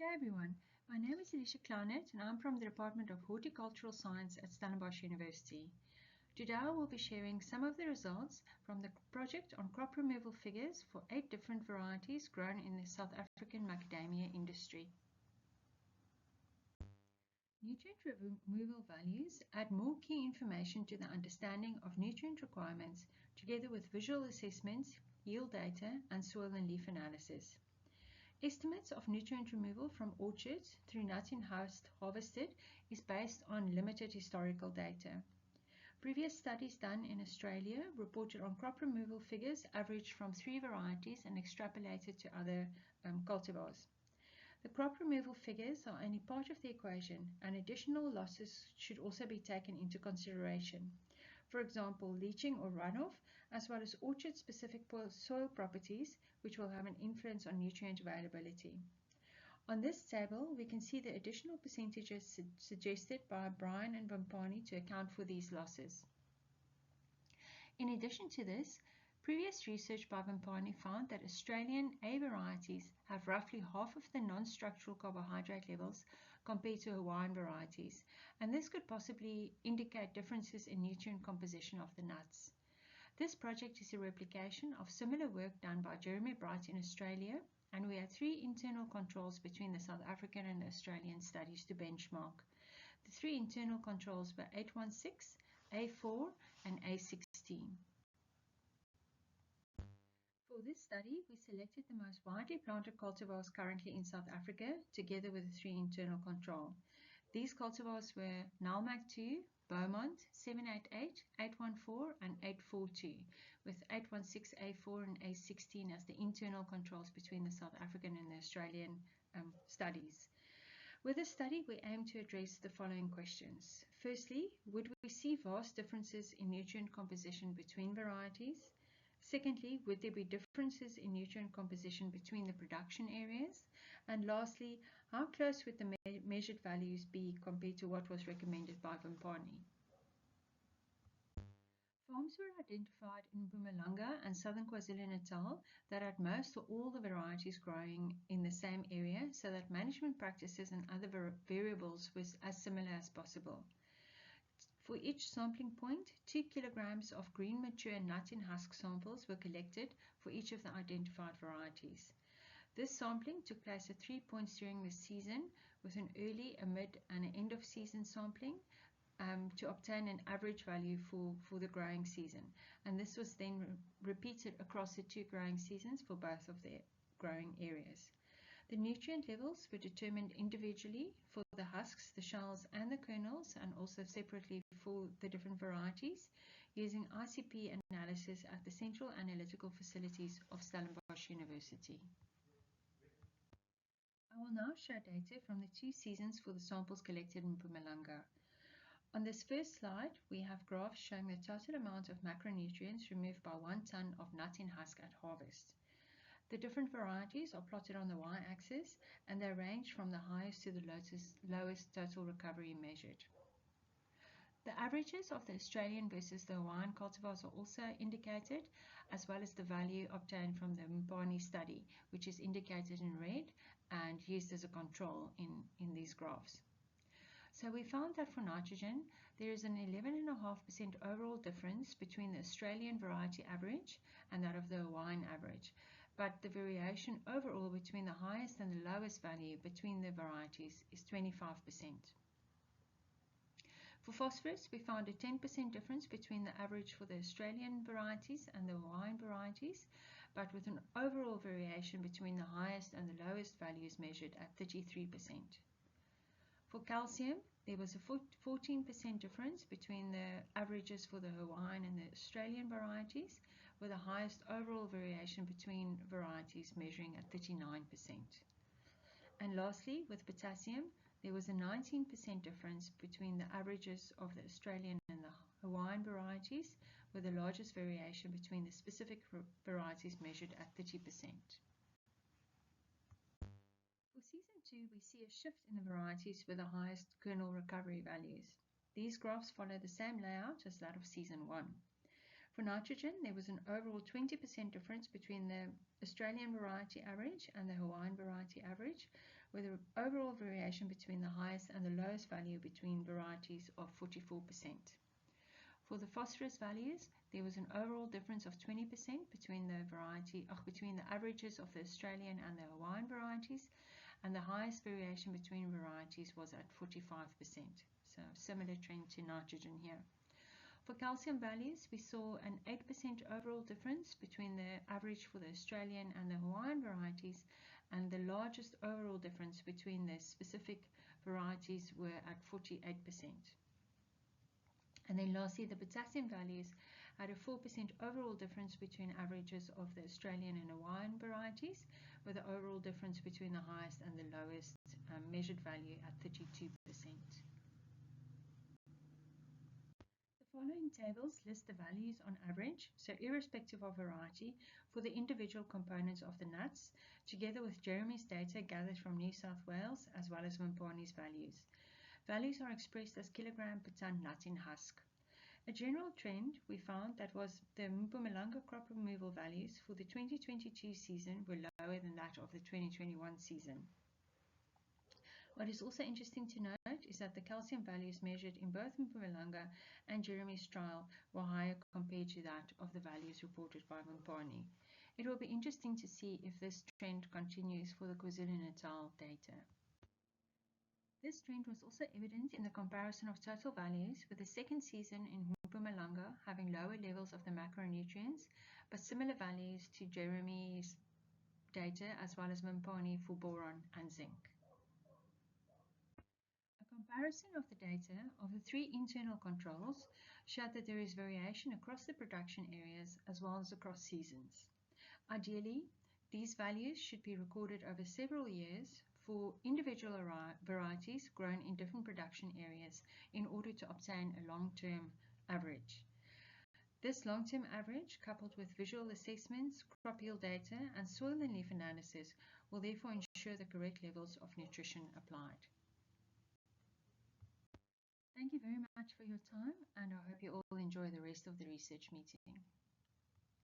Good day everyone, my name is Aleysia Kleinert and I'm from the Department of Horticultural Science at Stellenbosch University. Today I will be sharing some of the results from the project on crop removal figures for 8 different varieties grown in the South African macadamia industry. Nutrient removal values add more key information to the understanding of nutrient requirements together with visual assessments, yield data and soil and leaf analysis. Estimates of nutrient removal from orchards through nuts in harvested is based on limited historical data. Previous studies done in Australia reported on crop removal figures averaged from 3 varieties and extrapolated to other cultivars. The crop removal figures are only part of the equation and additional losses should also be taken into consideration. For example, leaching or runoff, as well as orchard-specific soil properties, which will have an influence on nutrient availability. On this table, we can see the additional percentages suggested by Brian and Vampani to account for these losses. In addition to this, previous research by Vampani found that Australian A varieties have roughly half of the non-structural carbohydrate levels compared to Hawaiian varieties, and this could possibly indicate differences in nutrient composition of the nuts. This project is a replication of similar work done by Jeremy Bright in Australia, and we had 3 internal controls between the South African and the Australian studies to benchmark. The 3 internal controls were 816, A4 and A16. For this study, we selected the most widely planted cultivars currently in South Africa, together with the 3 internal control. These cultivars were Nalmac 2, Beaumont, 788, 814 and 842, with 816, A4 and A16 as the internal controls between the South African and the Australian studies. With this study, we aim to address the following questions. Firstly, would we see vast differences in nutrient composition between varieties? Secondly, would there be differences in nutrient composition between the production areas? And lastly, how close would the measured values be compared to what was recommended by Vampani? Farms were identified in Mpumalanga and southern KwaZulu-Natal that had most or all the varieties growing in the same area, so that management practices and other variables was as similar as possible. For each sampling point, 2 kilograms of green mature nut in husk samples were collected for each of the identified varieties. This sampling took place at 3 points during the season, with an early, a mid and an end of season sampling to obtain an average value for the growing season. And this was then repeated across the 2 growing seasons for both of the growing areas. The nutrient levels were determined individually for the husks, the shells and the kernels, and also separately for the different varieties using ICP analysis at the Central Analytical Facilities of Stellenbosch University. I will now show data from the 2 seasons for the samples collected in Mpumalanga. On this first slide, we have graphs showing the total amount of macronutrients removed by 1 ton of nut in husk at harvest. The different varieties are plotted on the y-axis and they range from the highest to the lowest total recovery measured. The averages of the Australian versus the Hawaiian cultivars are also indicated, as well as the value obtained from the Vampani study, which is indicated in red and used as a control in these graphs. So we found that for nitrogen, there is an 11.5% overall difference between the Australian variety average and that of the Hawaiian average, but the variation overall between the highest and the lowest value between the varieties is 25%. For phosphorus, we found a 10% difference between the average for the Australian varieties and the Hawaiian varieties, but with an overall variation between the highest and the lowest values measured at 33%. For calcium, there was a 14% difference between the averages for the Hawaiian and the Australian varieties, with the highest overall variation between varieties measuring at 39%. And lastly, with potassium, there was a 19% difference between the averages of the Australian and the Hawaiian varieties, with the largest variation between the specific varieties measured at 30%. For season 2, we see a shift in the varieties with the highest kernel recovery values. These graphs follow the same layout as that of season 1. For nitrogen, there was an overall 20% difference between the Australian variety average and the Hawaiian variety average, with an overall variation between the highest and the lowest value between varieties of 44%. For the phosphorus values, there was an overall difference of 20% between the averages of the Australian and the Hawaiian varieties, and the highest variation between varieties was at 45%. So similar trend to nitrogen here. For calcium values, we saw an 8% overall difference between the average for the Australian and the Hawaiian varieties, and the largest overall difference between the specific varieties were at 48%. And then lastly, the potassium values had a 4% overall difference between averages of the Australian and Hawaiian varieties, with the overall difference between the highest and the lowest measured value at 32%. The following tables list the values on average, so irrespective of variety, for the individual components of the nuts, together with Jeremy's data gathered from New South Wales as well as Mpani's values. Values are expressed as kilogram per ton nut in husk. A general trend we found that was the Mpumalanga crop removal values for the 2022 season were lower than that of the 2021 season. What is also interesting to note is that the calcium values measured in both Mpumalanga and Jeremy's trial were higher compared to that of the values reported by Mpani. It will be interesting to see if this trend continues for the KwaZulu-Natal data. This trend was also evident in the comparison of total values, with the second season in Mpumalanga having lower levels of the macronutrients, but similar values to Jeremy's data as well as Mpani for boron and zinc. A comparison of the data of the three internal controls showed that there is variation across the production areas as well as across seasons. Ideally, these values should be recorded over several years for individual varieties grown in different production areas in order to obtain a long-term average. This long-term average, coupled with visual assessments, crop yield data, and soil and leaf analysis, will therefore ensure the correct levels of nutrition applied. Thank you very much for your time, and I hope you all enjoy the rest of the research meeting.